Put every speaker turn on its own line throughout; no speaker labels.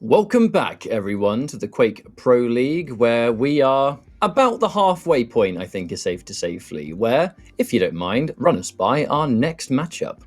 Welcome back, everyone, to the Quake Pro League, where we are about the halfway point, I think is safe to say, Flea, where, if you don't mind, run us by our next matchup.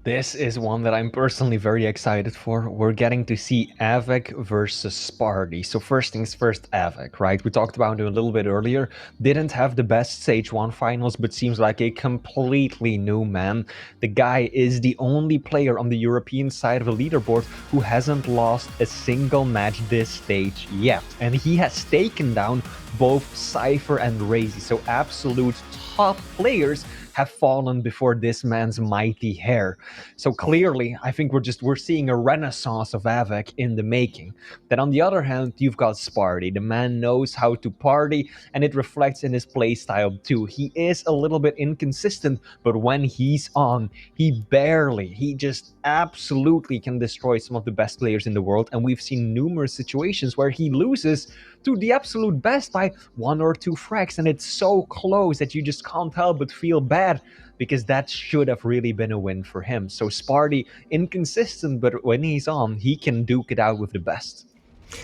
This is one that I'm personally very excited for. We're getting to see Av3k versus Spart1e. So first things first, Av3k, right? We talked about him a little bit earlier. Didn't have the best Stage 1 finals, but seems like a completely new man. The guy is the only player on the European side of the leaderboard who hasn't lost a single match this stage yet. And he has taken down both Cypher and Razy. So absolute top players have fallen before this man's mighty hair. So clearly, I think we're seeing a renaissance of Av3k in the making. Then on the other hand, you've got Spart1e. The man knows how to party, and it reflects in his playstyle too. He is a little bit inconsistent, but when he's on, he just absolutely can destroy some of the best players in the world. And we've seen numerous situations where he loses to the absolute best by 1 or 2 frags, and it's so close that you just can't help but feel bad, because that should have really been a win for him. So Spart1e, inconsistent, but when he's on, he can duke it out with the best.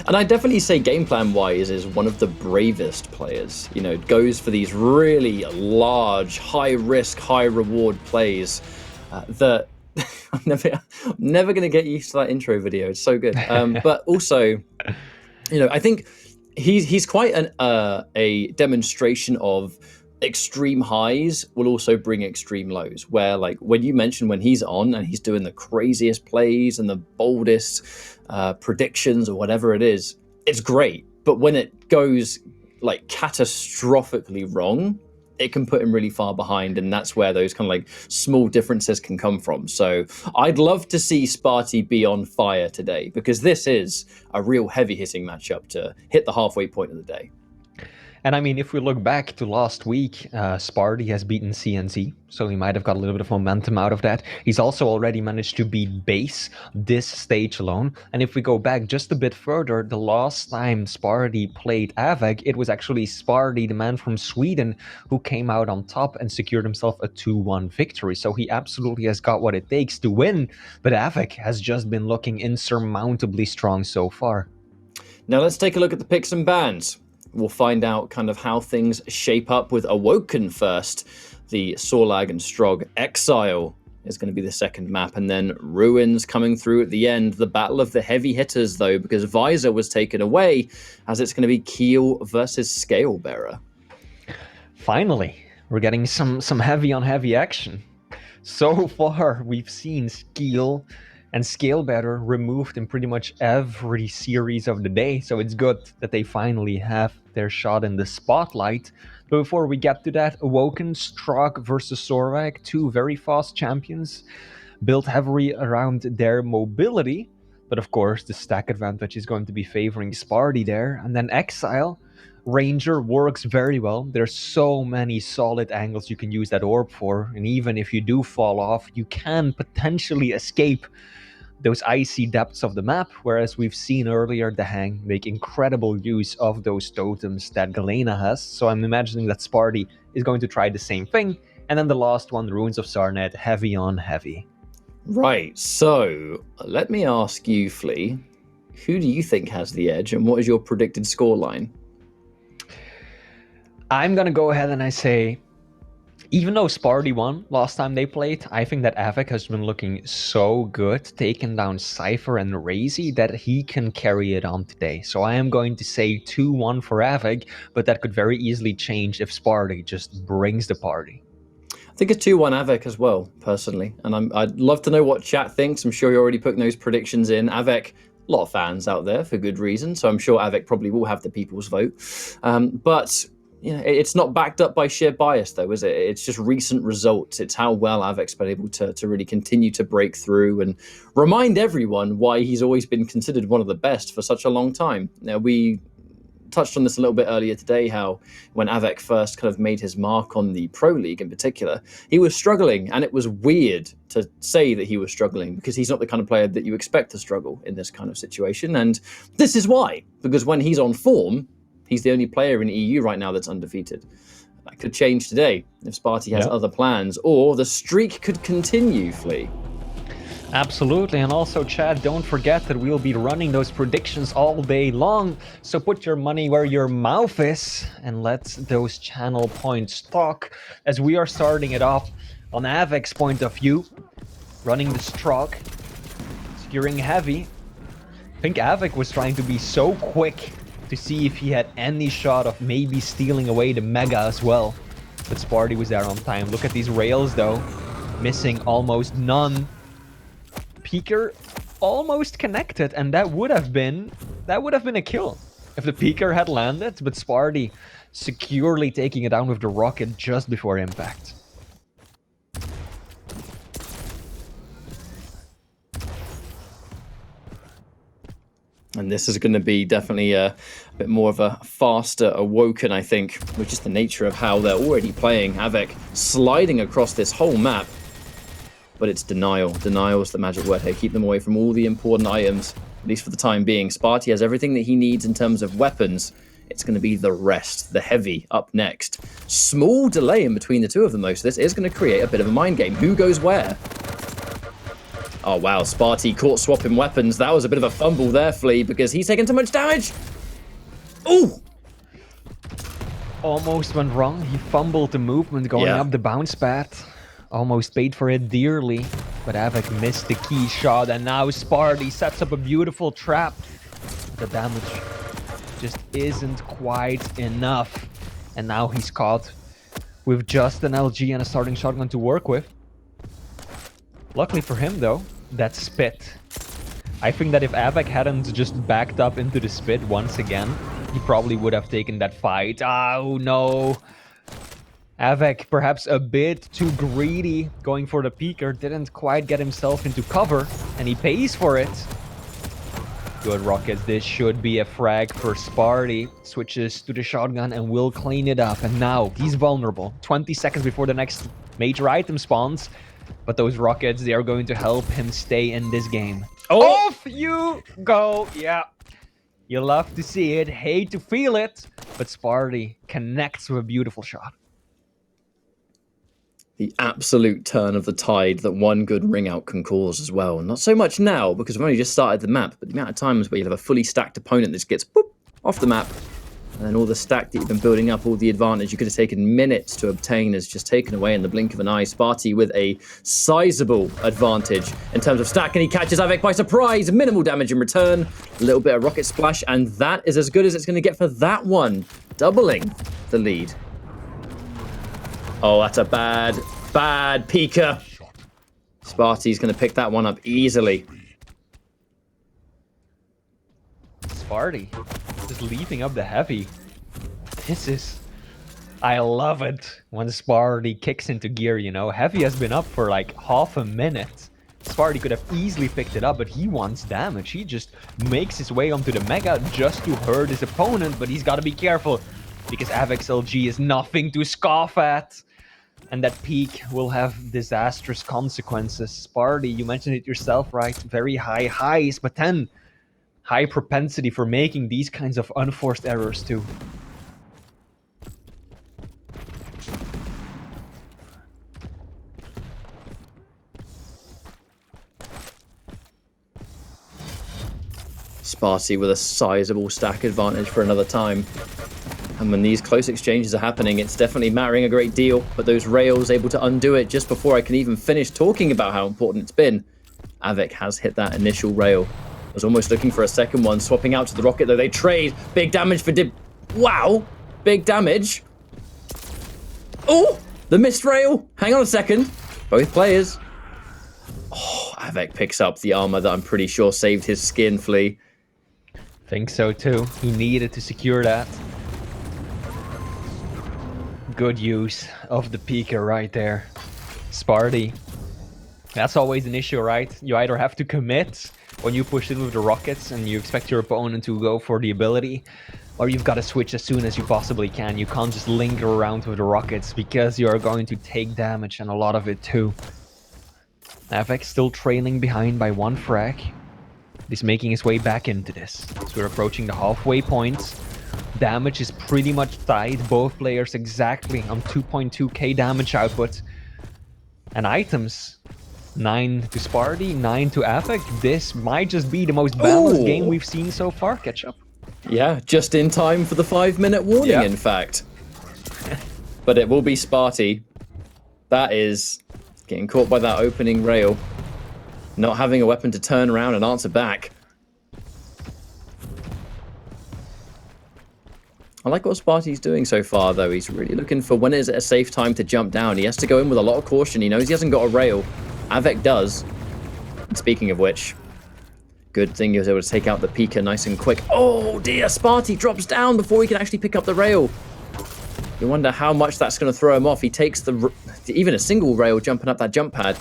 And I definitely say game plan wise is one of the bravest players. You know, it goes for these really large, high risk, high reward plays that I'm never going to get used to that intro video. It's so good. But also, you know, I think he's quite a demonstration of extreme highs will also bring extreme lows, where like when you mentioned when he's on and he's doing the craziest plays and the boldest predictions or whatever it is, it's great. But when it goes like catastrophically wrong, it can put him really far behind, and that's where those kind of like small differences can come from. So I'd love to see Spart1e be on fire today, because this is a real heavy hitting matchup to hit the halfway point of the day.
And I mean, if we look back to last week, Spart1e has beaten CNC, so he might have got a little bit of momentum out of that. He's also already managed to beat Base this stage alone. And if we go back just a bit further, the last time Spart1e played Av3k, it was actually Spart1e, the man from Sweden, who came out on top and secured himself a 2-1 victory. So he absolutely has got what it takes to win, but Av3k has just been looking insurmountably strong so far.
Now let's take a look at the picks and bans. We'll find out kind of how things shape up with Awoken first. The Sorlag and Strog Exile is going to be the second map, and then Ruins coming through at the end. The battle of the heavy hitters, though, because Visor was taken away, as it's going to be Keel versus Scalebearer.
Finally, we're getting some heavy on heavy action. So far, we've seen Skeel and Scalebearer removed in pretty much every series of the day, so it's good that they finally have their shot in the spotlight. But before we get to that, Awoken, Strog versus Sorlag, 2 very fast champions, built heavily around their mobility, but of course the stack advantage is going to be favoring Spart1e there. And then Exile, Ranger works very well. There's so many solid angles you can use that orb for, and even if you do fall off, you can potentially escape those icy depths of the map, whereas we've seen earlier the Hang make incredible use of those totems that Galena has. So I'm imagining that Spart1e is going to try the same thing. And then the last one, the Ruins of Sarnet, heavy on heavy.
Right, so let me ask you, Flea, who do you think has the edge, and what is your predicted scoreline?
I'm gonna go ahead and I say, even though Spart1e won last time they played, I think that Av3k has been looking so good, taking down Cypher and Razy, that he can carry it on today. So I am going to say 2-1 for Av3k, but that could very easily change if Spart1e just brings the party.
I think it's 2-1 Av3k as well, personally. And I'd love to know what chat thinks. I'm sure you're already putting those predictions in. Av3k, a lot of fans out there for good reason, so I'm sure Av3k probably will have the people's vote. But you know, it's not backed up by sheer bias, though, is it? It's just recent results. It's how well Av3k's been able to really continue to break through and remind everyone why he's always been considered one of the best for such a long time. Now, we touched on this a little bit earlier today, how when Av3k first kind of made his mark on the Pro League in particular, he was struggling, and it was weird to say that he was struggling, because he's not the kind of player that you expect to struggle in this kind of situation. And this is why, because when he's on form, he's the only player in EU right now that's undefeated. That could change today if Spart1e has other plans, or the streak could continue, Flea.
Absolutely, and also, Chad, don't forget that we'll be running those predictions all day long, so put your money where your mouth is and let those channel points talk as we are starting it off on Avek's point of view, running the Stroke, securing heavy. I think Avek was trying to be so quick to see if he had any shot of maybe stealing away the Mega as well, but Spart1e was there on time. Look at these rails though, missing almost none. Peeker almost connected, and that would have been a kill if the Peeker had landed, but Spart1e securely taking it down with the rocket just before impact.
And this is going to be definitely a bit more of a faster Awoken, I think, which is the nature of how they're already playing. Av3k sliding across this whole map. But it's denial. Denial is the magic word here. Keep them away from all the important items, at least for the time being. Spart1e has everything that he needs in terms of weapons. It's going to be the rest, the heavy, up next. Small delay in between the two of them, though, so this is going to create a bit of a mind game. Who goes where? Oh, wow. Spart1e caught swapping weapons. That was a bit of a fumble there, Flea, because he's taking too much damage. Ooh!
Almost went wrong. He fumbled the movement going up the bounce pad. Almost paid for it dearly, but Av3k missed the key shot, and now Spart1e sets up a beautiful trap. The damage just isn't quite enough, and now he's caught with just an LG and a starting shotgun to work with. Luckily for him though, that spit. I think that if Av3k hadn't just backed up into the spit once again, he probably would have taken that fight. Oh no! Av3k, perhaps a bit too greedy, going for the Peeker, didn't quite get himself into cover, and he pays for it. Good rockets, this should be a frag for Spart1e. Switches to the shotgun and will clean it up, and now he's vulnerable. 20 seconds before the next major item spawns, but those rockets, they are going to help him stay in this game.
Oh!
Off you go! Yeah. You love to see it, hate to feel it, but Spart1e connects with a beautiful shot.
The absolute turn of the tide that one good ring out can cause as well. Not so much now, because we've only just started the map, but the amount of times where you'll have a fully stacked opponent that just gets boop, off the map, and then all the stack that you've been building up, all the advantage you could have taken minutes to obtain is just taken away in the blink of an eye. Spart1e with a sizable advantage in terms of stack, and he catches Av3k by surprise. Minimal damage in return, a little bit of rocket splash, and that is as good as it's going to get for that one, doubling the lead. Oh, that's a bad Peeker. Spart1e's going to pick that one up easily.
Spart1e just leaping up the heavy. This is... I love it when Spart1e kicks into gear, you know. Heavy has been up for like half a minute. Spart1e could have easily picked it up, but he wants damage. He just makes his way onto the Mega just to hurt his opponent, but he's got to be careful because Av3k's LG is nothing to scoff at. And that peak will have disastrous consequences. Spart1e, you mentioned it yourself, right? Very high highs, but then high propensity for making these kinds of unforced errors too.
Spart1e with a sizable stack advantage for another time. And when these close exchanges are happening, it's definitely mattering a great deal. But those rails able to undo it just before I can even finish talking about how important it's been. Av3k has hit that initial rail. Was almost looking for a second one, swapping out to the rocket, though they trade. Big damage for Dib. Wow! Big damage. Oh! The missed rail. Hang on a second. Both players. Oh, Av3k picks up the armor that I'm pretty sure saved his skin, Flea.
Think so too. He needed to secure that. Good use of the Peeker right there. Spart1e. That's always an issue, right? You either have to commit when you push in with the rockets and you expect your opponent to go for the ability, or you've got to switch as soon as you possibly can. You can't just linger around with the rockets because you are going to take damage, and a lot of it too. Av3k still trailing behind by one frag. He's making his way back into this. So we're approaching the halfway point. Damage is pretty much tied. Both players exactly on 2.2k damage output. And items 9 to Spart1e, 9 to Av3k. This might just be the most balanced game we've seen so far, Ketchup.
Yeah, just in time for the 5-minute warning, in fact. But it will be Spart1e. That is getting caught by that opening rail. Not having a weapon to turn around and answer back. I like what Spart1e's doing so far, though. He's really looking for when is it a safe time to jump down. He has to go in with a lot of caution. He knows he hasn't got a rail. Av3k does. And speaking of which, good thing he was able to take out the Pika nice and quick. Oh dear, Spart1e drops down before he can actually pick up the rail. You wonder how much that's going to throw him off. He takes even a single rail jumping up that jump pad.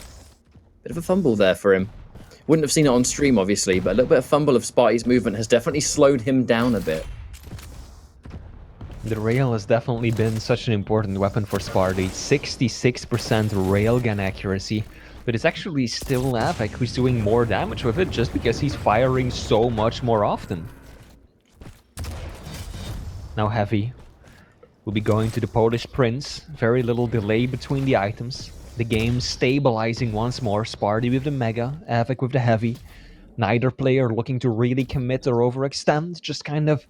Bit of a fumble there for him. Wouldn't have seen it on stream, obviously, but a little bit of fumble of Spart1e's movement has definitely slowed him down a bit.
The rail has definitely been such an important weapon for Spart1e. 66% railgun accuracy, but it's actually still Av3k who's doing more damage with it just because he's firing so much more often. Now Heavy will be going to the Polish Prince. Very little delay between the items. The game stabilizing once more. Spart1e with the Mega, Av3k with the Heavy. Neither player looking to really commit or overextend, just kind of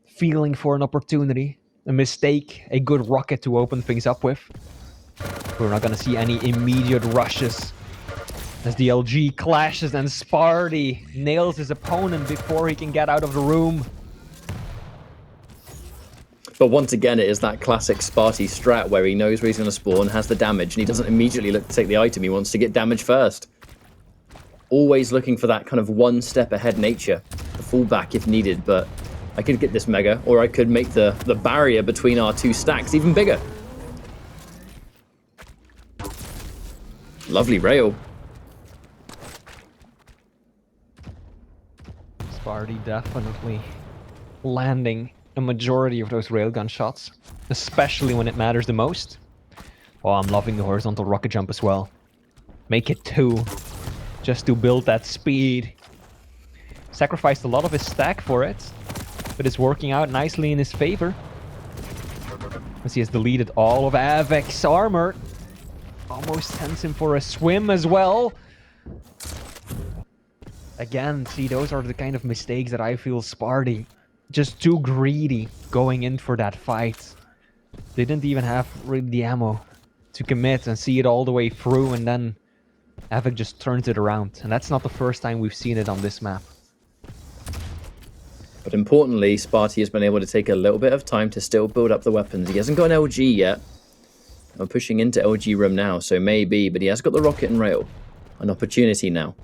feeling for an opportunity, a mistake, a good rocket to open things up with. We're not gonna see any immediate rushes as the LG clashes and Spart1e nails his opponent before he can get out of the room.
But once again, it is that classic Spart1e strat where he knows where he's going to spawn, has the damage, and he doesn't immediately look to take the item. He wants to get damage first. Always looking for that kind of one step ahead nature. The fallback if needed, but I could get this Mega, or I could make the barrier between our two stacks even bigger. Lovely rail.
Spart1e definitely landing a majority of those railgun shots, especially when it matters the most. Oh, I'm loving the horizontal rocket jump as well. Make it 2, just to build that speed. Sacrificed a lot of his stack for it, but it's working out nicely in his favor, as he has deleted all of Av3k's armor. Almost sends him for a swim as well. Again, see, those are the kind of mistakes that I feel Spart1e just too greedy going in for that fight. They didn't even have really the ammo to commit and see it all the way through, and then Av3k just turns it around. And that's not the first time we've seen it on this map.
But importantly, Spart1e has been able to take a little bit of time to still build up the weapons. He hasn't got an LG yet. I'm pushing into LG room now, so maybe, but he has got the rocket and rail. An opportunity now.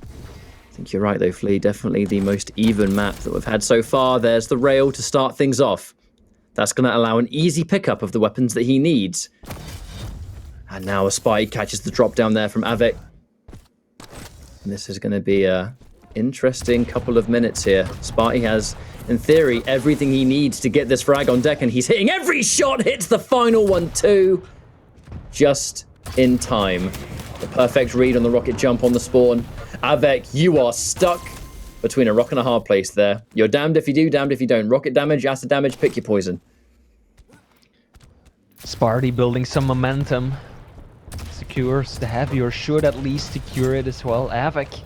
I think you're right though, Flea. Definitely the most even map that we've had so far. There's the rail to start things off. That's going to allow an easy pickup of the weapons that he needs. And now a Spart1e catches the drop down there from Av3k. And this is going to be a interesting couple of minutes here. Spart1e has, in theory, everything he needs to get this frag on deck, and he's hitting every shot, hits the final one too. Just in time. The perfect read on the rocket jump on the spawn. Av3k, you are stuck between a rock and a hard place there. You're damned if you do, damned if you don't. Rocket damage, acid damage, pick your poison.
Spart1e building some momentum. Secures the Heavy, or should at least secure it as well. Av3k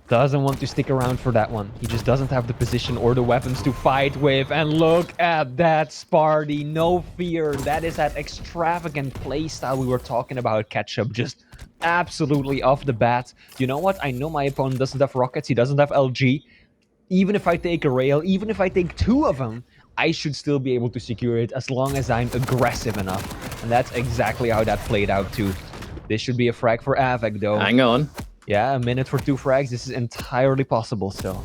doesn't want to stick around for that one. He just doesn't have the position or the weapons to fight with. And look at that Spart1e, no fear. That is that extravagant playstyle we were talking about, Ketchup. Just absolutely off the bat. You know what? I know my opponent doesn't have rockets. He doesn't have LG. Even if I take a rail, even if I take 2 of them, I should still be able to secure it as long as I'm aggressive enough. And that's exactly how that played out too. This should be a frag for Av3k though.
Hang on.
Yeah, a minute for 2 frags. This is entirely possible still.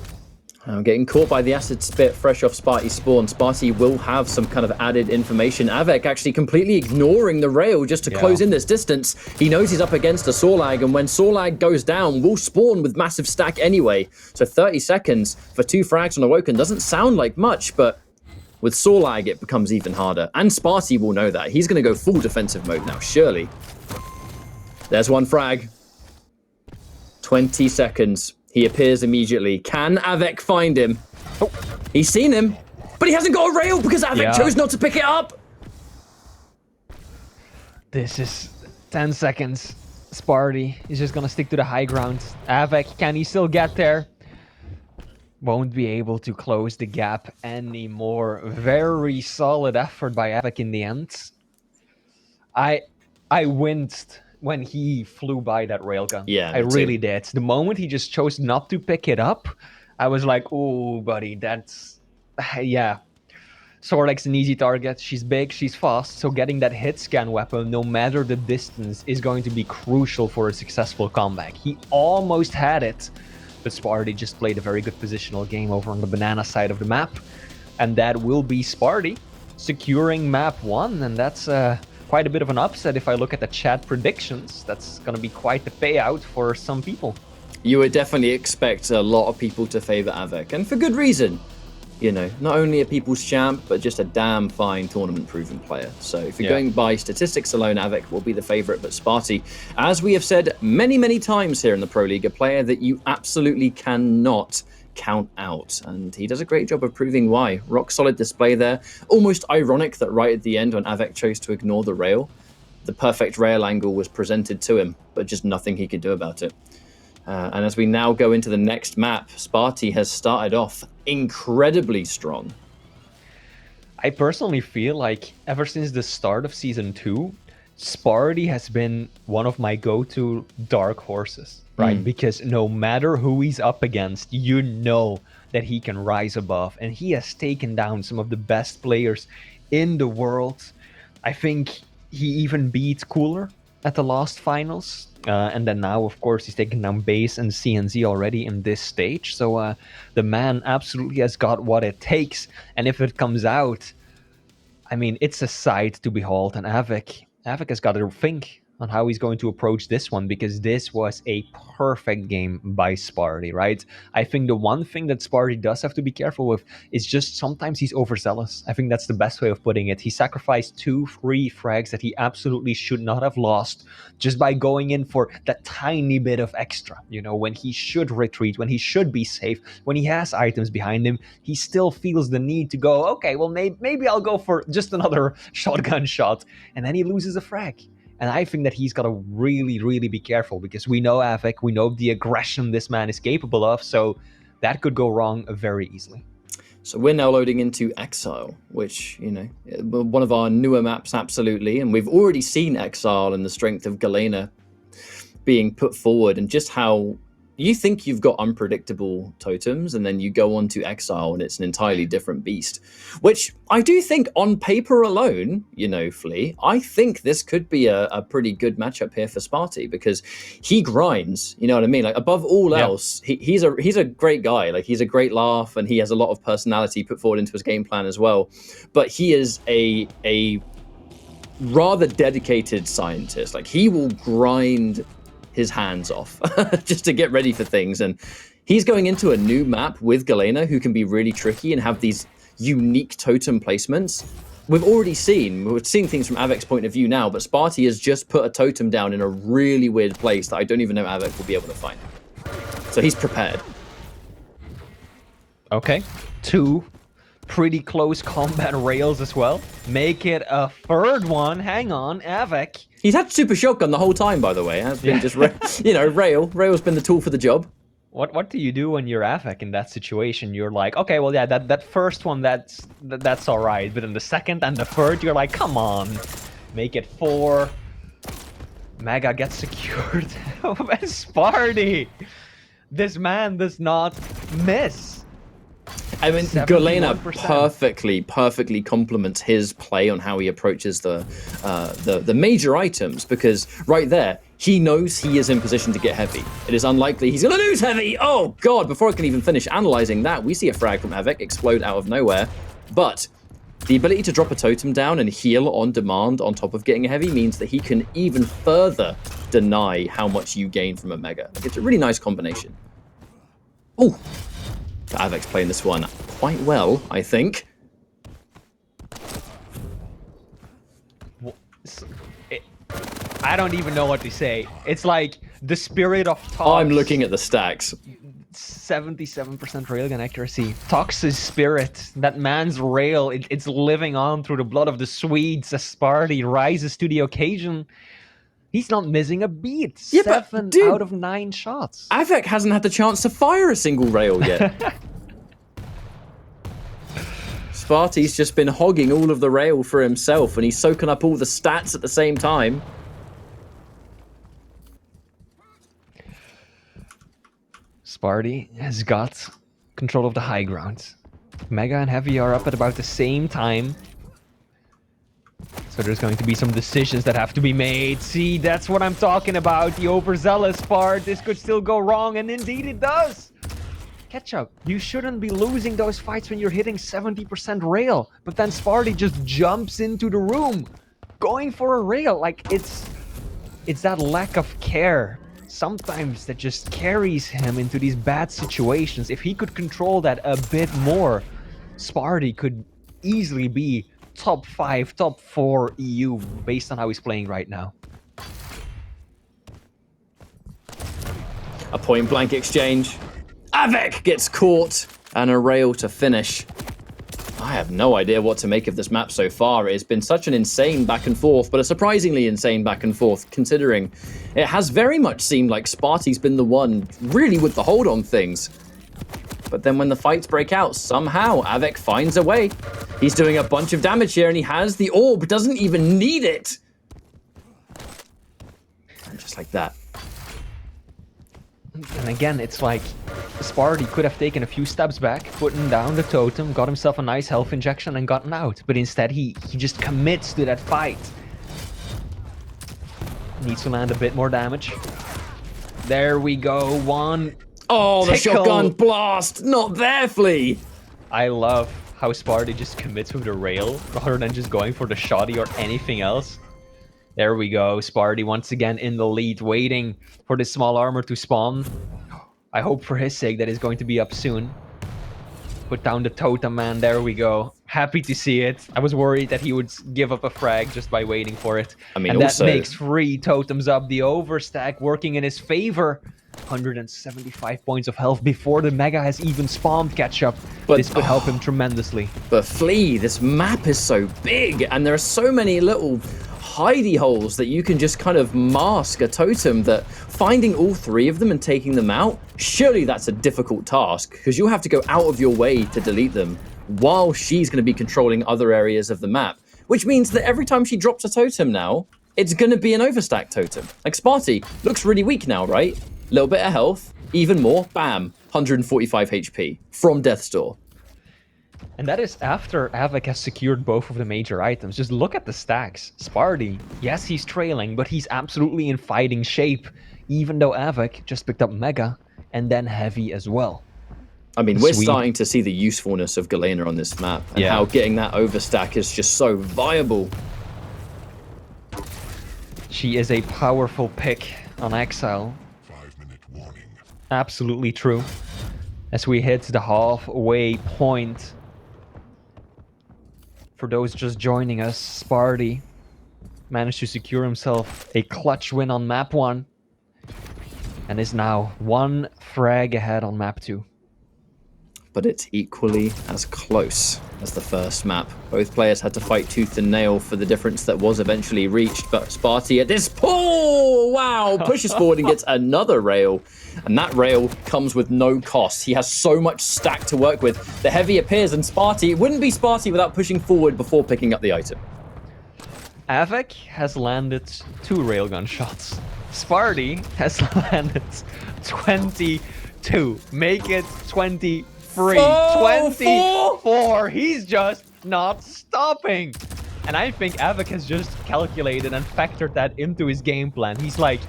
I'm getting caught by the acid spit fresh off Spart1e's spawn. Spart1e will have some kind of added information. Av3k actually completely ignoring the rail just to close in this distance. He knows he's up against a Sorlag, and when Sorlag goes down, will spawn with massive stack anyway. So 30 seconds for 2 frags on Awoken doesn't sound like much, but with Sorlag it becomes even harder. And Spart1e will know that. He's going to go full defensive mode now, surely. There's 1 frag. 20 seconds. He appears immediately. Can Av3k find him? Oh, he's seen him, but he hasn't got a rail because Av3k chose not to pick it up.
This is 10 seconds. Spart1e is just gonna stick to the high ground. Av3k, can he still get there? Won't be able to close the gap anymore. Very solid effort by Av3k in the end. I winced when he flew by that railgun.
Yeah,
I really did. The moment he just chose not to pick it up, I was like, oh, buddy, that's... yeah. Sorlek's an easy target. She's big, she's fast, so getting that hit scan weapon, no matter the distance, is going to be crucial for a successful comeback. He almost had it, but Spart1e just played a very good positional game over on the banana side of the map, and that will be Spart1e securing map 1, and that's quite a bit of an upset if I look at the chat predictions. That's going to be quite the payout for some people.
You would definitely expect a lot of people to favor Av3k, and for good reason. You know, not only a people's champ, but just a damn fine tournament-proven player. So if you're going by statistics alone, Av3k will be the favorite. But Spart1e, as we have said many, many times here in the Pro League, a player that you absolutely cannot count out. And he does a great job of proving why. Rock solid display there. Almost ironic that right at the end, when Av3k chose to ignore the rail, the perfect rail angle was presented to him, but just nothing he could do about it. And as we now go into the next map, Spart1e has started off incredibly strong.
I personally feel like ever since the start of Season 2, Spart1e has been one of my go-to dark horses, right? Because no matter who he's up against, you know that he can rise above. And he has taken down some of the best players in the world. I think he even beat Cooler at the last finals. And then now, of course, he's taken down Base and CNZ already in this stage. So the man absolutely has got what it takes. And if it comes out, I mean, it's a sight to behold. And Av3k has got to think on how he's going to approach this one, because this was a perfect game by Spart1e, right? I think the one thing that Spart1e does have to be careful with is just sometimes he's overzealous. I think that's the best way of putting it. He sacrificed 2-3 frags that he absolutely should not have lost just by going in for that tiny bit of extra. You know, when he should retreat, when he should be safe, when he has items behind him, he still feels the need to go, okay, well, maybe I'll go for just another shotgun shot. And then he loses a frag. And I think that he's got to really, really be careful, because we know Av3k, we know the aggression this man is capable of, so that could go wrong very easily.
So we're now loading into Exile, which, you know, one of our newer maps, absolutely. And we've already seen Exile and the strength of Galena being put forward, and just how you think you've got unpredictable totems, and then you go on to Exile and it's an entirely different beast, which I do think on paper alone, you know, Flea, I think this could be a pretty good matchup here for Spart1e, because he grinds, you know what I mean? Like, above all else, he's a great guy. Like, he's a great laugh, and he has a lot of personality put forward into his game plan as well. But he is a rather dedicated scientist. Like, he will grind his hands off just to get ready for things. And he's going into a new map with Galena, who can be really tricky and have these unique totem placements. We're seeing things from Av3k's point of view now, but Spart1e has just put a totem down in a really weird place that I don't even know Av3k will be able to find. So he's prepared.
Okay, 2 pretty close combat rails as well. Make it a third one. Hang on, Av3k.
He's had super shotgun the whole time, by the way. It has been just, you know, rail's been the tool for the job.
What do you do when you're Av3k in that situation? You're like, okay, well, yeah, that first one, that's all right. But then the second and the third, you're like, come on, make it 4. Mega gets secured. Spart1e. This man does not miss.
I mean, 71%. Galena perfectly complements his play on how he approaches the major items, because right there, he knows he is in position to get heavy. It is unlikely he's going to lose heavy. Oh, God, before I can even finish analyzing that, we see a frag from Av3k explode out of nowhere. But the ability to drop a totem down and heal on demand on top of getting heavy means that he can even further deny how much you gain from a mega. Like, it's a really nice combination. Oh. Av3k's playing this one quite well, I think.
I don't even know what to say. It's like the spirit of Tox.
I'm looking at the stacks.
77% railgun accuracy. Tox's spirit, that man's rail, it's living on through the blood of the Swedes as Spart1e rises to the occasion. He's not missing a beat.
Yeah, but,
7
dude,
out of 9 shots.
Av3k hasn't had the chance to fire a single rail yet. Spart1e's just been hogging all of the rail for himself, and he's soaking up all the stats at the same time.
Spart1e has got control of the high ground. Mega and Heavy are up at about the same time. So there's going to be some decisions that have to be made. See, that's what I'm talking about. The overzealous part. This could still go wrong, and indeed it does. Ketchup, you shouldn't be losing those fights when you're hitting 70% rail. But then Spart1e just jumps into the room, going for a rail. Like, it's that lack of care sometimes that just carries him into these bad situations. If he could control that a bit more, Spart1e could easily be top 5, top 4 EU based on how he's playing right now.
A point-blank exchange. Av3k gets caught, and a rail to finish. I have no idea what to make of this map so far. It has been such an insane back and forth, but a surprisingly insane back and forth, considering it has very much seemed like Spart1e's been the one really with the hold on things. But then when the fights break out, somehow Av3k finds a way. He's doing a bunch of damage here, and he has the orb, doesn't even need it. And just like that.
And again, it's like Spart1e could have taken a few steps back, putting down the totem, got himself a nice health injection, and gotten out. But instead, he just commits to that fight. Needs to land a bit more damage. There we go. One.
Oh, the shotgun blast! Not there, Flea!
I love how Spart1e just commits with the rail rather than just going for the shoddy or anything else. There we go. Spart1e once again in the lead, waiting for this small armor to spawn. I hope for his sake that is going to be up soon. Put down the totem, man. There we go. Happy to see it. I was worried that he would give up a frag just by waiting for it.
I mean,
and
also,
that makes 3 totems up. The overstack working in his favor. 175 points of health before the Mega has even spawned Ketchup. But this could help him tremendously.
But Flea, this map is so big, and there are so many little hidey holes that you can just kind of mask a totem, that finding all 3 of them and taking them out, surely that's a difficult task, because you'll have to go out of your way to delete them while she's going to be controlling other areas of the map, which means that every time she drops a totem now, it's going to be an overstack totem. Like Spart1e looks really weak now, right? Little bit of health, even more, bam, 145 HP from Death's Door.
And that is after Av3k has secured both of the major items. Just look at the stacks. Spart1e, yes, he's trailing, but he's absolutely in fighting shape, even though Av3k just picked up Mega and then Heavy as well.
I mean, we're starting to see the usefulness of Galena on this map, and how getting that overstack is just so viable.
She is a powerful pick on Exile.
5-minute warning.
Absolutely true. As we hit the halfway point. For those just joining us, Spart1e managed to secure himself a clutch win on map 1 and is now 1 frag ahead on map 2.
But it's equally as close as the first map. Both players had to fight tooth and nail for the difference that was eventually reached, but Spart1e at this pushes forward and gets another rail, and that rail comes with no cost. He has so much stack to work with. The Heavy appears, and Spart1e, it wouldn't be Spart1e without pushing forward before picking up the item.
Av3k has landed 2 railgun shots. Spart1e has landed 22. Make it 23. 24. He's just not stopping. And I think Av3k has just calculated and factored that into his game plan. He's like,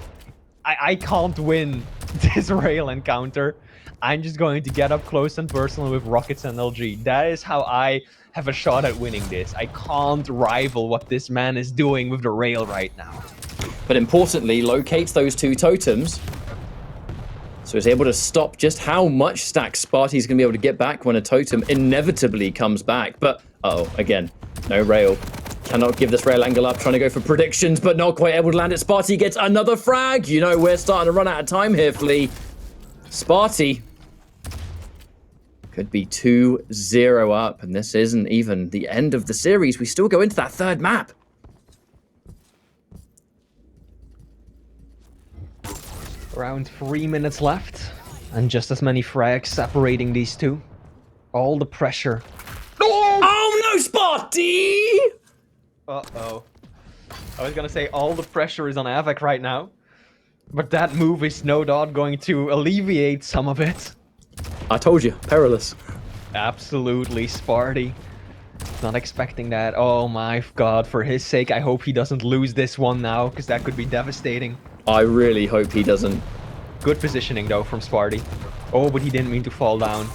I can't win this rail encounter. I'm just going to get up close and personal with rockets and LG. That is how I have a shot at winning this. I can't rival what this man is doing with the rail right now.
But importantly, locates those 2 totems. So he's able to stop just how much stack Spart1e's going to be able to get back when a totem inevitably comes back. But, again, no rail. Cannot give this rail angle up, trying to go for predictions, but not quite able to land it. Spart1e gets another frag. You know, we're starting to run out of time here, Flea. Spart1e could be 2-0 up, and this isn't even the end of the series. We still go into that 3rd map.
Around 3 minutes left, and just as many frags separating these two. All the pressure.
Oh no, Spart1e!
Uh-oh. I was gonna say all the pressure is on Av3k right now, but that move is no doubt going to alleviate some of it.
I told you, perilous.
Absolutely, Spart1e. Not expecting that. Oh my god, for his sake, I hope he doesn't lose this one now, because that could be devastating.
I really hope he doesn't.
Good positioning, though, from Spart1e. Oh, but he didn't mean to fall down.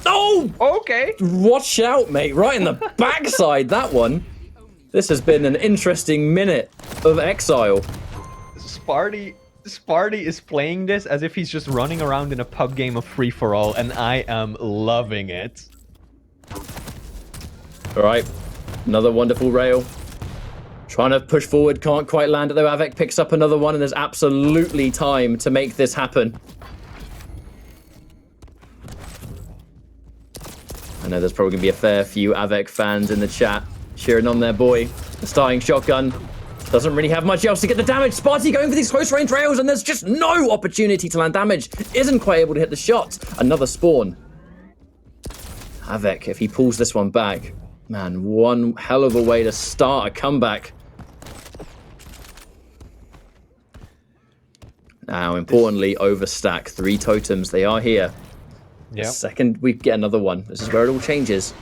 Oh!
Okay.
Watch out, mate. Right in the backside, that one. This has been an interesting minute of Exile.
Spart1e is playing this as if he's just running around in a pub game of free-for-all, and I am loving it.
All right, another wonderful rail. Trying to push forward, can't quite land it though. Av3k picks up another one, and there's absolutely time to make this happen. I know there's probably going to be a fair few Av3k fans in the chat cheering on their boy. The starting shotgun doesn't really have much else to get the damage. Spart1e going for these close range rails, and there's just no opportunity to land damage. Isn't quite able to hit the shot. Another spawn. Av3k, if he pulls this one back, man, one hell of a way to start a comeback. Now, importantly, overstack 3 totems. They are here.
Yeah.
Second, we get another one. This is where it all changes.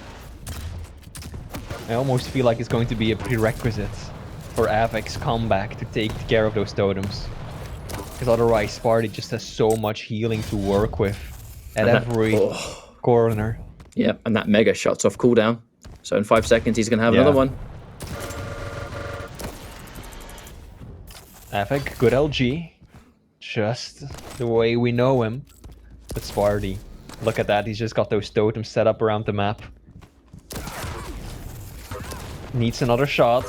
I almost feel like it's going to be a prerequisite for Av3k's comeback to take care of those totems. Because otherwise, Spart1e just has so much healing to work with at every corner.
Yeah, and that mega shot's off cooldown. So in 5 seconds, he's going to have another one.
Av3k, good LG. Just the way we know him. But Spart1e, look at that. He's just got those totems set up around the map. Needs another shot.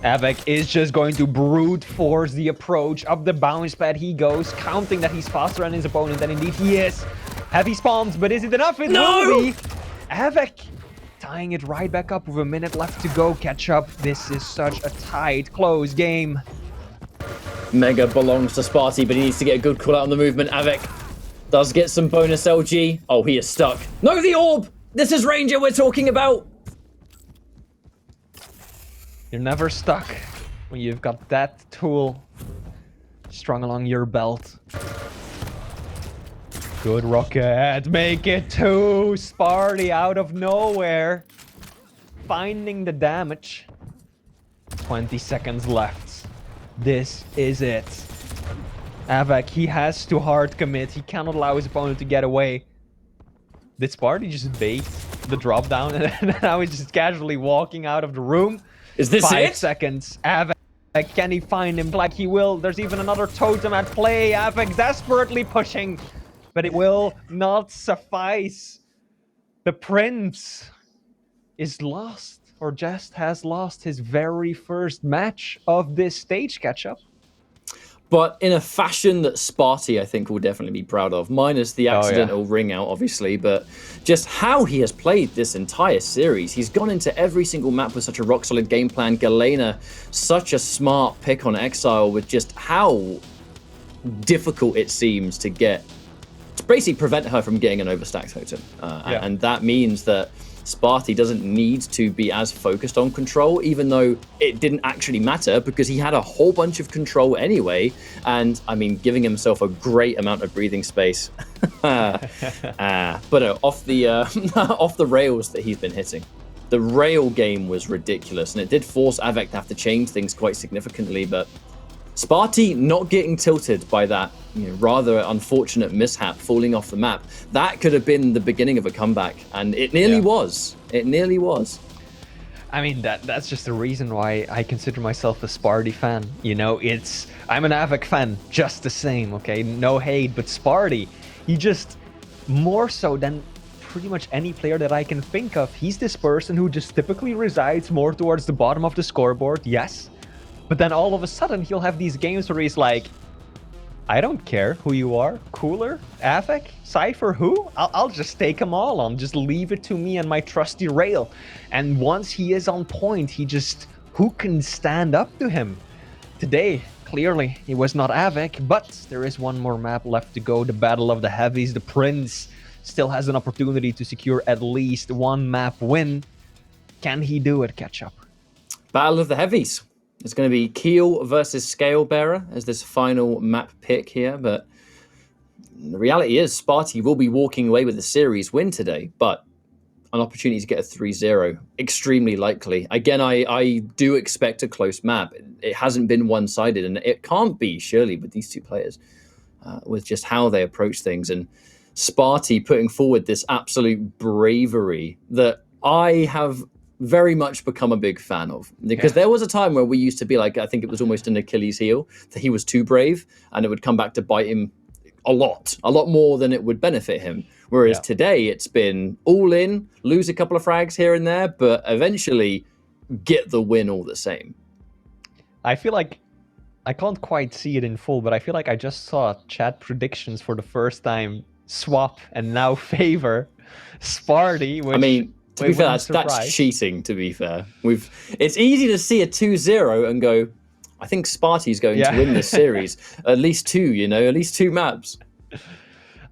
Av3k is just going to brute force the approach. Up the bounce pad he goes, counting that he's faster than his opponent, and indeed he is. Heavy spawns, but is it enough? It will be. Av3k tying it right back up with a minute left to go. Catch up. This is such a tight, close game.
Mega belongs to Spart1e, but he needs to get a good call out on the movement. Av3k does get some bonus LG. Oh, he is stuck. No, the orb! This is Ranger we're talking about!
You're never stuck when you've got that tool strung along your belt. Good rocket. Make it 2. Spart1e out of nowhere. Finding the damage. 20 seconds left. This is it. Av3k, he has to hard commit. He cannot allow his opponent to get away. Did Spart1e just bait the drop down and now he's just casually walking out of the room?
Is this
5 seconds. Av3k, can he find him? Like he will. There's even another totem at play. Av3k desperately pushing, but it will not suffice. The prince is lost, or just has lost his very first match of this stage catch-up.
But in a fashion that Spart1e, I think, will definitely be proud of. Minus the accidental ring out, obviously, but just how he has played this entire series. He's gone into every single map with such a rock-solid game plan. Galena, such a smart pick on Exile, with just how difficult it seems to basically prevent her from getting an overstack totem. And that means that Spart1e doesn't need to be as focused on control, even though it didn't actually matter because he had a whole bunch of control anyway. And I mean, giving himself a great amount of breathing space. But off the rails that he's been hitting. The rail game was ridiculous, and it did force Av3k to have to change things quite significantly. But Spart1e not getting tilted by that rather unfortunate mishap, falling off the map, that could have been the beginning of a comeback, and it nearly was. It nearly was.
I mean, that's just the reason why I consider myself a Spart1e fan. I'm an Av3k fan, just the same, okay? No hate, but Spart1e, he just, more so than pretty much any player that I can think of, he's this person who just typically resides more towards the bottom of the scoreboard, yes. But then all of a sudden, he'll have these games where he's like, I don't care who you are. Cooler? Av3k? Cypher? Who? I'll just take them all on. Just leave it to me and my trusty rail. And once he is on point, who can stand up to him? Today, Clearly, it was not Av3k, but there is one more map left to go. The Battle of the Heavies. The Prince still has an opportunity to secure at least one map win. Can he do it, Ketchup?
Battle of the Heavies. It's going to be Keel versus Scalebearer as this final map pick here, but the reality is Spart1e will be walking away with the series win today, but an opportunity to get a 3-0, extremely likely. Again, I do expect a close map. It hasn't been one-sided, and it can't be, surely, with these two players, with just how they approach things. And Spart1e putting forward this absolute bravery that I have very much become a big fan of. Because there was a time where we used to be like, I think it was almost an Achilles heel, that he was too brave, and it would come back to bite him a lot more than it would benefit him. Whereas today it's been all in, lose a couple of frags here and there, but eventually get the win all the same.
I feel like I can't quite see it in full, but I feel like I just saw chat predictions for the first time swap and now favor Spart1e. Which,
I mean, to be fair, that's cheating, to be fair. It's easy to see a 2-0 and go, I think Spart1e is going to win this series. At least two, at least two maps.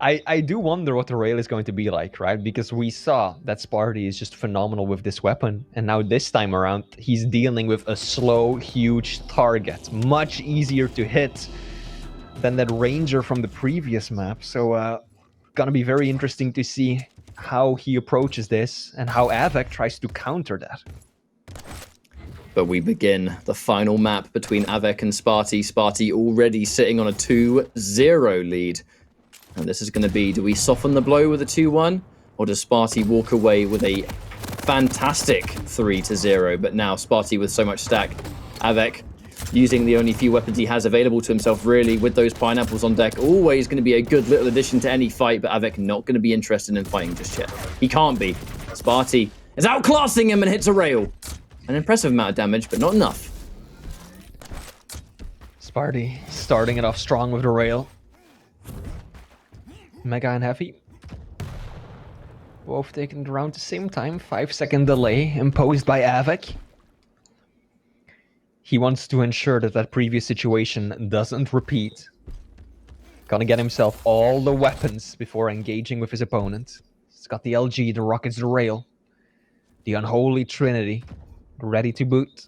I do wonder what the rail is going to be like, right? Because we saw that Spart1e is just phenomenal with this weapon. And now this time around, he's dealing with a slow, huge target. Much easier to hit than that Ranger from the previous map. So, gonna be very interesting to see how he approaches this and how Av3k tries to counter that.
But we begin the final map between Av3k and Spart1e. Spart1e already sitting on a 2-0 lead. And this is going to be, do we soften the blow with a 2-1? Or does Spart1e walk away with a fantastic 3-0? But now Spart1e with so much stack. Av3k using the only few weapons he has available to himself, really, with those pineapples on deck. Always going to be a good little addition to any fight, but Av3k not going to be interested in fighting just yet. He can't be. Spart1e is outclassing him and hits a rail. An impressive amount of damage, but not enough.
Spart1e starting it off strong with the rail. Mega and Heavy. Both taken around the same time. 5-second delay imposed by Av3k. He wants to ensure that that previous situation doesn't repeat. Gonna get himself all the weapons before engaging with his opponent. He's got the LG, the rockets, the rail. The unholy trinity. Ready to boot.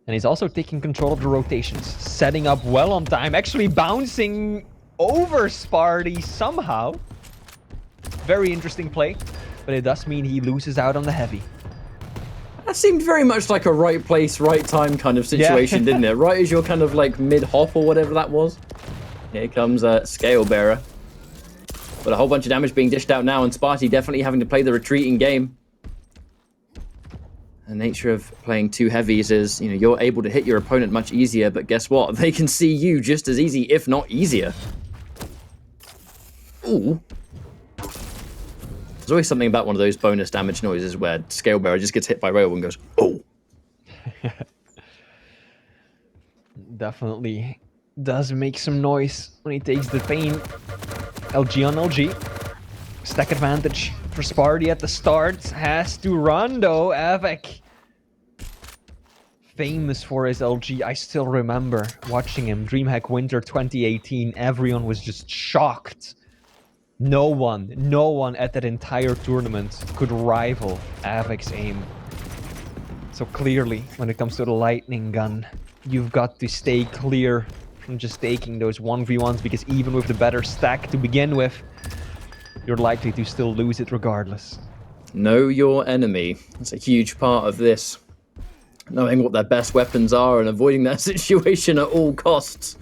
And he's also taking control of the rotations. Setting up well on time. Actually bouncing over Spart1e somehow. Very interesting play. But it does mean he loses out on the heavy.
That seemed very much like a right place, right time kind of situation, didn't it? Right as you're kind of like mid-hop or whatever that was. Here comes Scalebearer. But a whole bunch of damage being dished out now, and Spart1e definitely having to play the retreating game. The nature of playing two heavies is, you're able to hit your opponent much easier, but guess what? They can see you just as easy, if not easier. Ooh. There's always something about one of those bonus damage noises where Scalebearer just gets hit by rail and goes, oh.
Definitely does make some noise when he takes the pain. LG on LG. Stack advantage for Spart1e at the start. Has to run though. Av3k. Famous for his LG. I still remember watching him. DreamHack Winter 2018. Everyone was just shocked. No one at that entire tournament could rival Av3k's aim. So clearly, when it comes to the lightning gun, you've got to stay clear from just taking those 1v1s, because even with the better stack to begin with, you're likely to still lose it regardless.
Know your enemy. That's a huge part of this. Knowing what their best weapons are and avoiding that situation at all costs.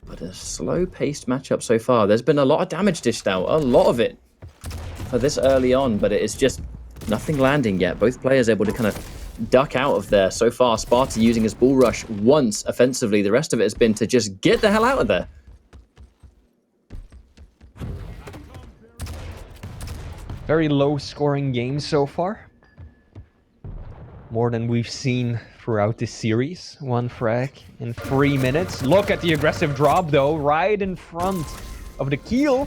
But a slow-paced matchup so far. There's been a lot of damage dished out. A lot of it for this early on, but it is just nothing landing yet. Both players able to kind of duck out of there. So far, Spart1e using his bull rush once offensively. The rest of it has been to just get the hell out of there.
Very low-scoring game so far. More than we've seen throughout this series. 1 frag in 3 minutes. Look at the aggressive drop though, right in front of the keel.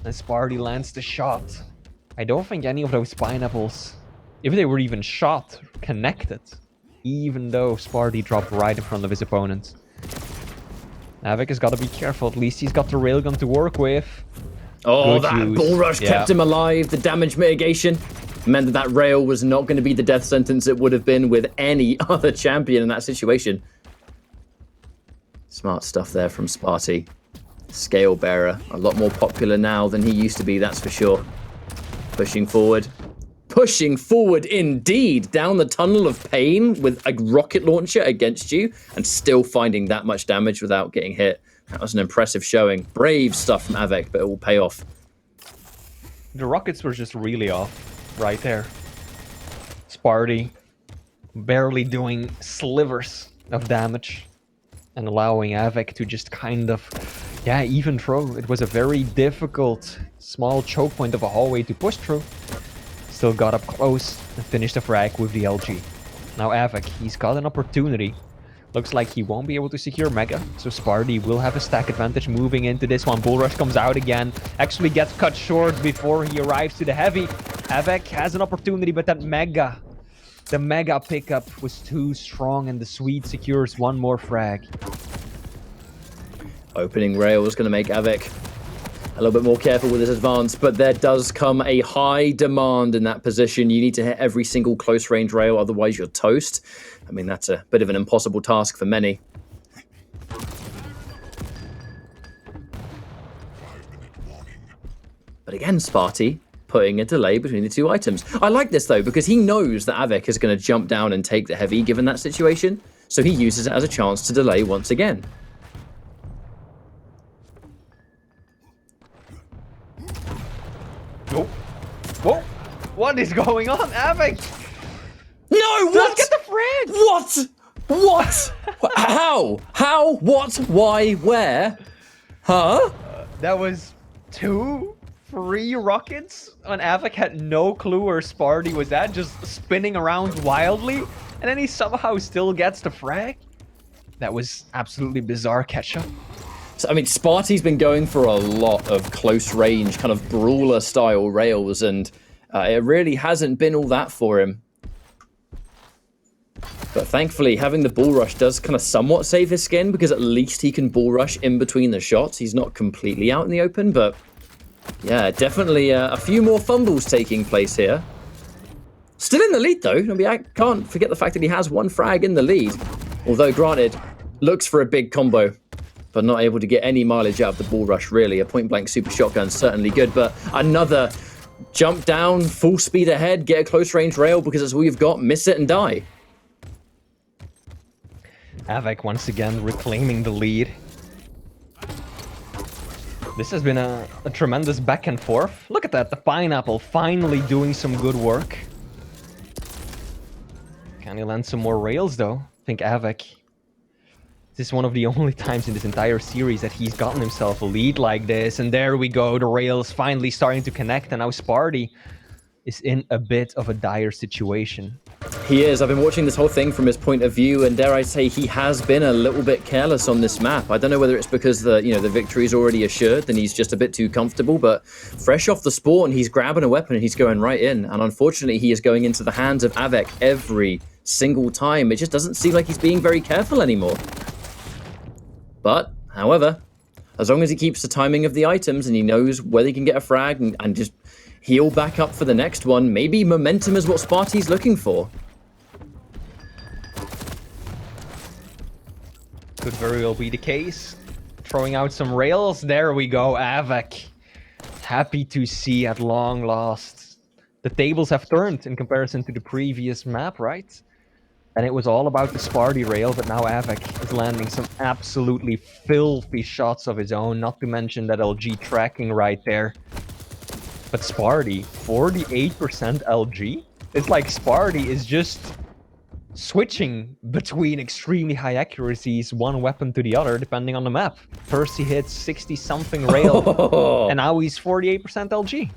And Spart1e lands the shot. I don't think any of those pineapples, if they were even shot, connected. even though Spart1e dropped right in front of his opponent. Av3k has got to be careful. At least he's got the railgun to work with.
Oh,
Good
that
use.
bull rush kept him alive. The damage mitigation meant that that rail was not going to be the death sentence it would have been with any other champion in that situation. Smart stuff there from Spart1e. Scale bearer, a lot more popular now than he used to be, that's for sure. Pushing forward. Pushing forward indeed, down the tunnel of pain with a rocket launcher against you and still finding that much damage without getting hit. That was an impressive showing. Brave stuff from Av3k, but it will pay off.
The rockets were just really off right there. Spart1e barely doing slivers of damage and allowing Av3k to just kind of, yeah, even throw. It was a very difficult small choke point of a hallway to push through. Still got up close and finished the frag with the LG. Now Av3k, he's got an opportunity. Looks like he won't be able to secure Mega, so Spart1e will have a stack advantage moving into this one. Bull Rush comes out again, actually gets cut short before he arrives to the heavy. Av3k has an opportunity, but that Mega, the Mega pickup was too strong and the Swede secures one more frag.
Opening rail is going to make Av3k a little bit more careful with his advance, but there does come a high demand in that position. You need to hit every single close range rail, otherwise you're toast. I mean, that's a bit of an impossible task for many. But again, Spart1e putting a delay between the two items. I like this though, because he knows that Av3k is going to jump down and take the heavy given that situation, so he uses it as a chance to delay once again.
Whoa. Whoa. What is going on, Av3k?
No, what?
Let's get the frag!
What? What? How? How? What? Why? Where? Huh?
That was 2 free rockets on Av3k. Had no clue where Spart1e was at, just spinning around wildly, and then he somehow still gets the frag. That was absolutely bizarre catch-up.
So, I mean, Spart1e's been going for a lot of close range, kind of brawler style rails, and it really hasn't been all that for him. But thankfully, having the bull rush does kind of somewhat save his skin, because at least he can bull rush in between the shots. He's not completely out in the open, but yeah, definitely a few more fumbles taking place here. Still in the lead, though. I mean, I can't forget the fact that he has 1 frag in the lead. Although, granted, looks for a big combo, but not able to get any mileage out of the bull rush, really. A point-blank super shotgun certainly good, but another jump down, full speed ahead, get a close-range rail, because that's all you've got, miss it and die.
Av3k once again reclaiming the lead. This has been a tremendous back and forth. Look at that, the pineapple finally doing some good work. Can he land some more rails though? I think Av3k, this is one of the only times in this entire series that he's gotten himself a lead like this. And there we go, the rails finally starting to connect, and now Spart1e is in a bit of a dire situation.
He is. I've been watching this whole thing from his point of view, and dare I say, he has been a little bit careless on this map. I don't know whether it's because the victory is already assured and he's just a bit too comfortable, but fresh off the spawn, he's grabbing a weapon and he's going right in. And unfortunately, he is going into the hands of Av3k every single time. It just doesn't seem like he's being very careful anymore. But, however, as long as he keeps the timing of the items and he knows whether he can get a frag and just heal back up for the next one, maybe momentum is what Spart1e's looking for.
Could very well be the case. Throwing out some rails. There we go, Av3k. Happy to see at long last. The tables have turned in comparison to the previous map, right? And it was all about the Spart1e rail, but now Av3k is landing some absolutely filthy shots of his own, not to mention that LG tracking right there. But Spart1e, 48% LG? It's like Spart1e is just switching between extremely high accuracies, one weapon to the other, depending on the map. First he hits 60-something rail, and now he's 48% LG.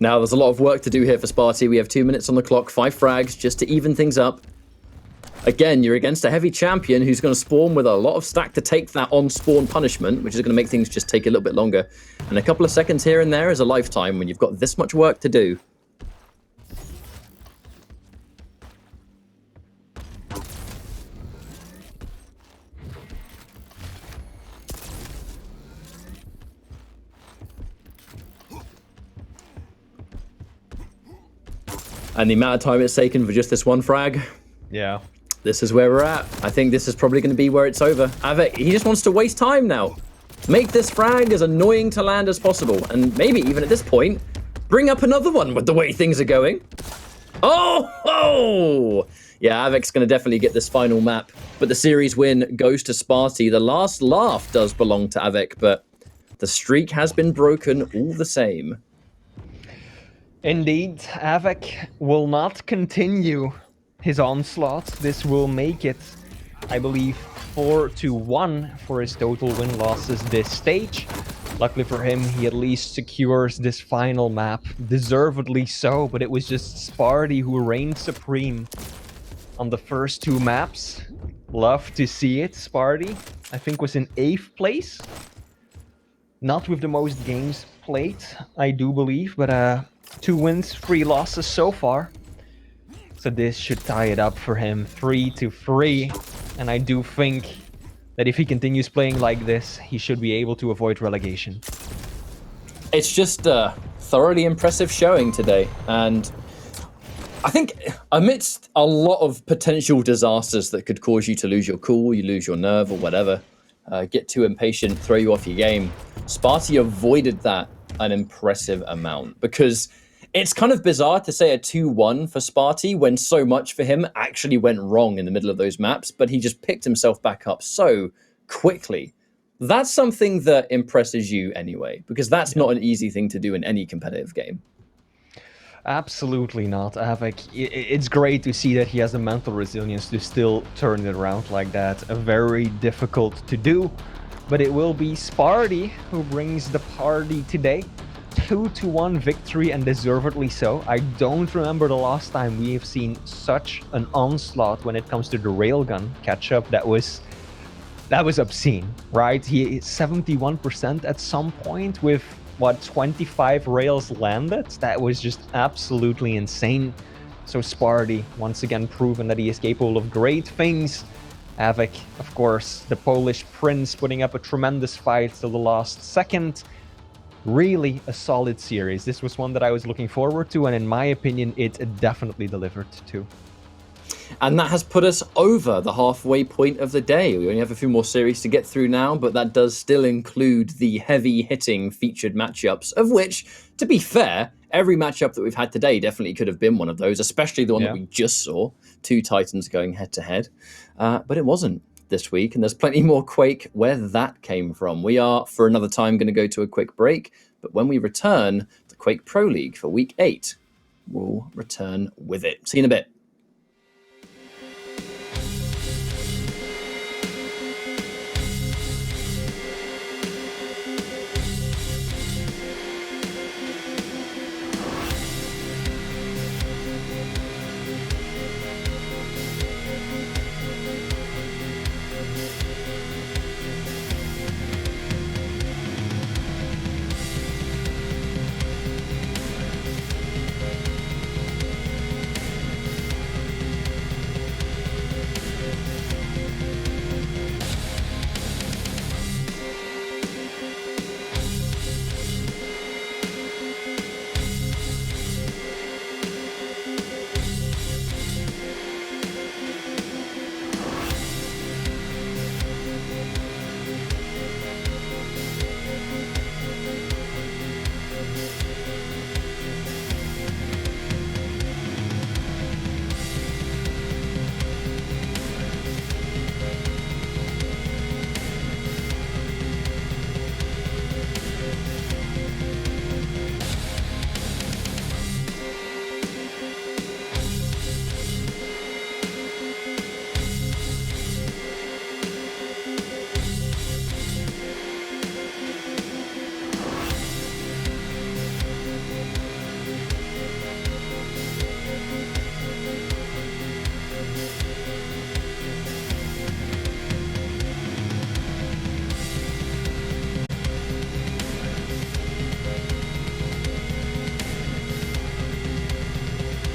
Now there's a lot of work to do here for Spart1e. We have 2 minutes on the clock, 5 frags just to even things up. Again, you're against a heavy champion who's going to spawn with a lot of stack to take that on-spawn punishment, which is going to make things just take a little bit longer. And a couple of seconds here and there is a lifetime when you've got this much work to do. And the amount of time it's taken for just this one frag,
Yeah.
this is where we're at. I think this is probably going to be where it's over. Av3k, he just wants to waste time now. Make this frag as annoying to land as possible. And maybe even at this point, bring up another one with the way things are going. Oh! Yeah, Av3k's going to definitely get this final map. But the series win goes to Spart1e. The last laugh does belong to Av3k, but the streak has been broken all the same.
Indeed, Av3k will not continue his onslaught. This will make it, I believe, 4-1 for his total win-losses this stage. Luckily for him, he at least secures this final map, deservedly so, but it was just Spart1e who reigned supreme on the first two maps. Love to see it. Spart1e, I think, was in 8th place. Not with the most games played, I do believe, but 2 wins, 3 losses so far. So this should tie it up for him, 3-3. And I do think that if he continues playing like this, he should be able to avoid relegation.
It's just a thoroughly impressive showing today. And I think amidst a lot of potential disasters that could cause you to lose your cool, you lose your nerve or whatever, get too impatient, throw you off your game, Spart1e avoided that an impressive amount, because it's kind of bizarre to say a 2-1 for Spart1e when so much for him actually went wrong in the middle of those maps, but he just picked himself back up so quickly. That's something that impresses you anyway, because that's not an easy thing to do in any competitive game.
Absolutely not, Av3k. It's great to see that he has the mental resilience to still turn it around like that. Very difficult to do, but it will be Spart1e who brings the party today. 2-1 victory, and deservedly so. I don't remember the last time we have seen such an onslaught when it comes to the railgun catch-up. That was obscene, right? He is 71% at some point with, what, 25 rails landed? That was just absolutely insane. So Spart1e, once again, proven that he is capable of great things. Av3k, of course, the Polish prince, putting up a tremendous fight till the last second. Really a solid series. This was one that I was looking forward to, and in my opinion, it definitely delivered too.
And that has put us over the halfway point of the day. We only have a few more series to get through now, but that does still include the heavy-hitting featured matchups, of which, to be fair, every matchup that we've had today definitely could have been one of those, especially the one that we just saw, 2 Titans going head-to-head. But it wasn't this week, and there's plenty more Quake where that came from. We are, for another time, going to go to a quick break, but when we return, the Quake Pro League for Week 8 will return with it. See you in a bit.